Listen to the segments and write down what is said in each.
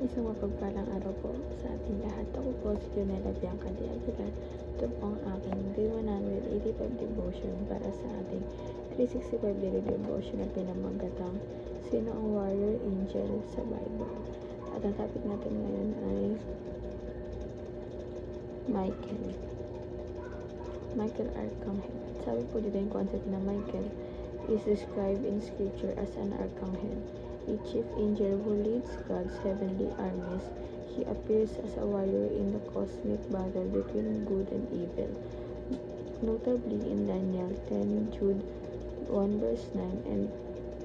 Isang mapagpalang araw po sa ating lahat. Ako po si Jonella Bianca de Aguilar. Ito po ang aking Day 185 devotion para sa ating 365 daily devotion na pinamagatang Sino ang Warrior Angel sa Bible? At ang topic natin ngayon ay Michael Arcangel. Sabi po dito yung concept na Michael is described in scripture as an archangel, a chief angel who leads God's heavenly armies. He appears as a warrior in the cosmic battle between good and evil. Notably in Daniel 10, Jude 1 verse 9, and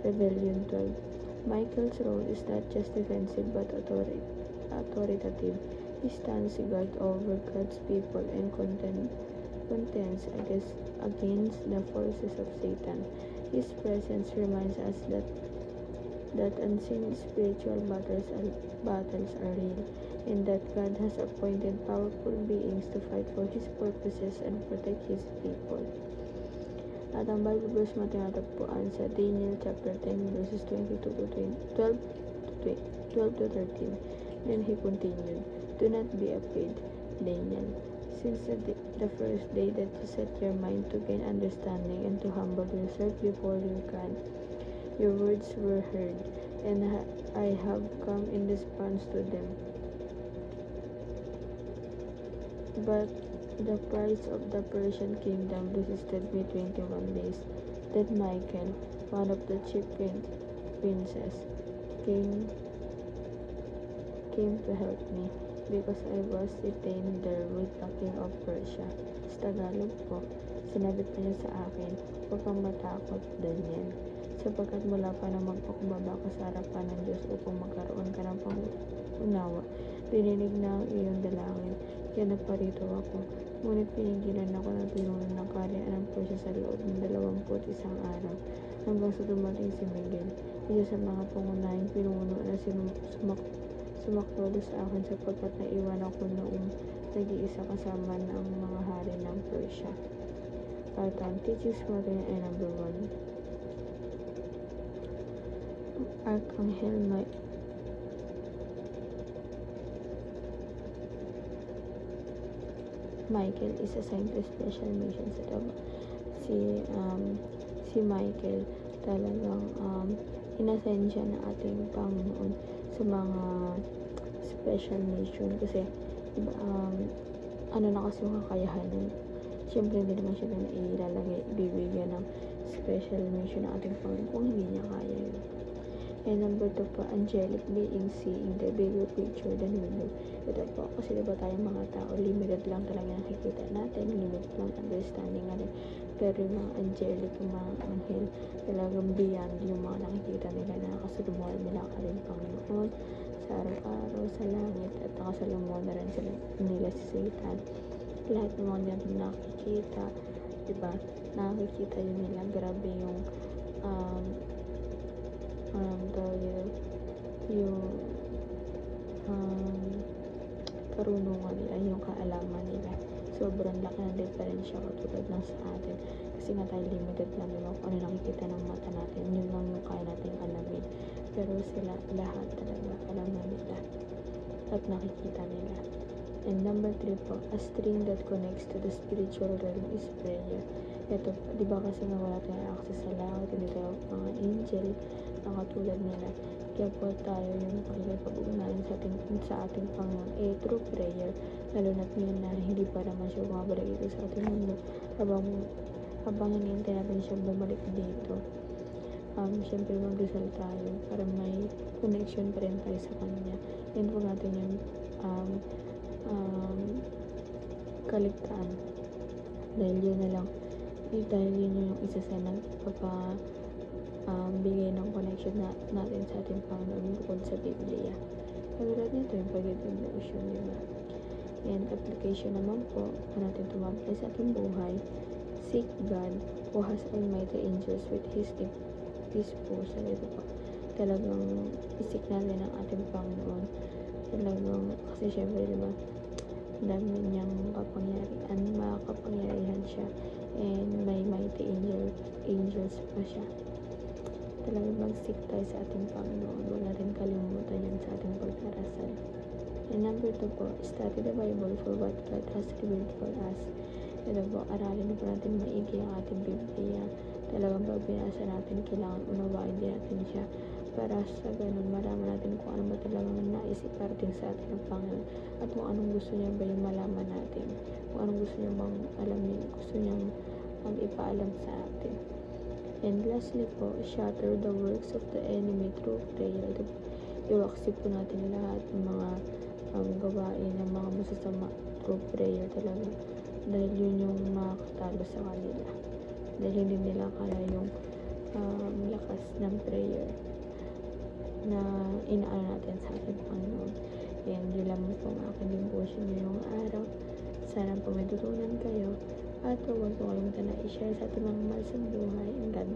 Revelation 12. Michael's role is not just defensive but authoritative. He stands guard over God's people and contends against the forces of Satan. His presence reminds us that unseen spiritual battles are real, and that God has appointed powerful beings to fight for His purposes and protect His people. At ang Bible verse matinatagpuan sa Daniel chapter 10 verses 12 to 13. Then he continued, "Do not be afraid, Daniel. Since the first day that you set your mind to gain understanding and to humble yourself before your God, your words were heard, and I have come in response to them. But the prince of the Persian kingdom resisted me 21 days. Then Michael, one of the chief princes, came to help me, because I was detained there with the king of Persia." Sa Tagalog po, sinabi pa niya sa akin, "Huwag kang matakot, Daniel, sapagkat mula pa na magpakumbaba ka sa harapan ng Diyos upang magkaroon ka ng pangunawa. Dininig na ang iyong dalangin, kaya nagparito ako. Ngunit pinigilan ako ng pinuno ng kaharian ng Persia sa loob ng 21 araw, hanggang sa dumating si Miguel, isa sa mga pangunahing pinuno na sumaklolo sa akin, sapagkat naiwan ako noong nag-iisa kasama ng mga hari ng Persia." At ang teachings mo rin ay number 1. Archangel Michael is assigned to special missions. Si Michael talagang inassign siya ng ating Panginoon sa mga special mission kasi ano na kasi yung kakayahan nun. Siyempre hindi naman siya na ibibigyan ng special mission ng ating Panginoon kung hindi niya kaya yun. And number 2 po, angelic being seeing the bigger picture than we do. Ito po, kasi diba tayong mga tao, limited lang talaga nakikita natin, limited lang understanding natin. Pero yung mga angelic, yung mga anghel, talagang beyond yung mga nakikita nila na nakasalumuhan nila ka rin Panginoon sa araw-araw, sa langit, at nakasalumuhan na rin nila si Satan. Lahat ng mga nila nakikita, diba? Nakikita yun nila, grabe yung karunungan nila, yung kaalaman nila. Sobrang laki ng diferensya katulad ng sa atin. Kasi nga tayo limited lang, diba? Kung ano nakikita ng mata natin, yun lang yung kaya natin alamin. Pero sila, lahat talaga alam na nila at nakikita nila. And number 3 po, a string that connects to the spiritual realm is prayer. Ito, di ba kasi nga wala tayong access sa langit, hindi tayo mga angel na katulad nila. Kaya po tayo yung pakikipag-ugnayan sa ating Panginoon through prayer, lalo na't ngayon na hindi pa naman siya bumabalik dito sa ating mundo. Habang hinihintay natin siya bumalik dito, syempre magdasal tayo para may connection pa rin tayo sa Kanya. And huwag natin yung kaligtaan, dahil yun na lang, dahil yun yung isa sa bigay ng connection natin sa ating Panginoon bukod sa Biblia. Katulad nito yung pag-devotion, diba? And application naman po, kung natin tumapay sa ating buhay, seek God who has almighty angels with His disposal. Ito po, talagang isik natin ang ating Panginoon. Talagang, kasi syempre, diba, dami niyang makapangyarihan siya, and may mighty angels pa siya. talaga mag-seek tayo sa ating Panginoon. Wag natin kalimutan yan sa ating pagdarasal. And number 2 po, study the Bible for what God has revealed for us. Ito po, aralin po natin maigi ang ating Biblia. Talagang babinasa natin, kailangan unawain din natin siya para sa ganun malaman natin kung ano ba talagang nais iparating sa atin ng Panginoon at kung anong gusto niya ba yung malaman natin, kung anong gusto niya bang alamin, gusto niyang ipaalam sa atin. And lastly po, shatter the works of the enemy through prayer. Iwaksi po natin lahat ng mga gawain ng mga masasama through prayer talaga. Dahil yun yung makakatalo sa kanila. Dahil hindi nila kaya yung lakas ng prayer na inaano natin sa ating Panginoon. And yun lang po ang aking devotion ngayong araw. Sana po may tutunan kayo. At huwag po kalimutan na i-share sa ating mga mahal sa buhay. And God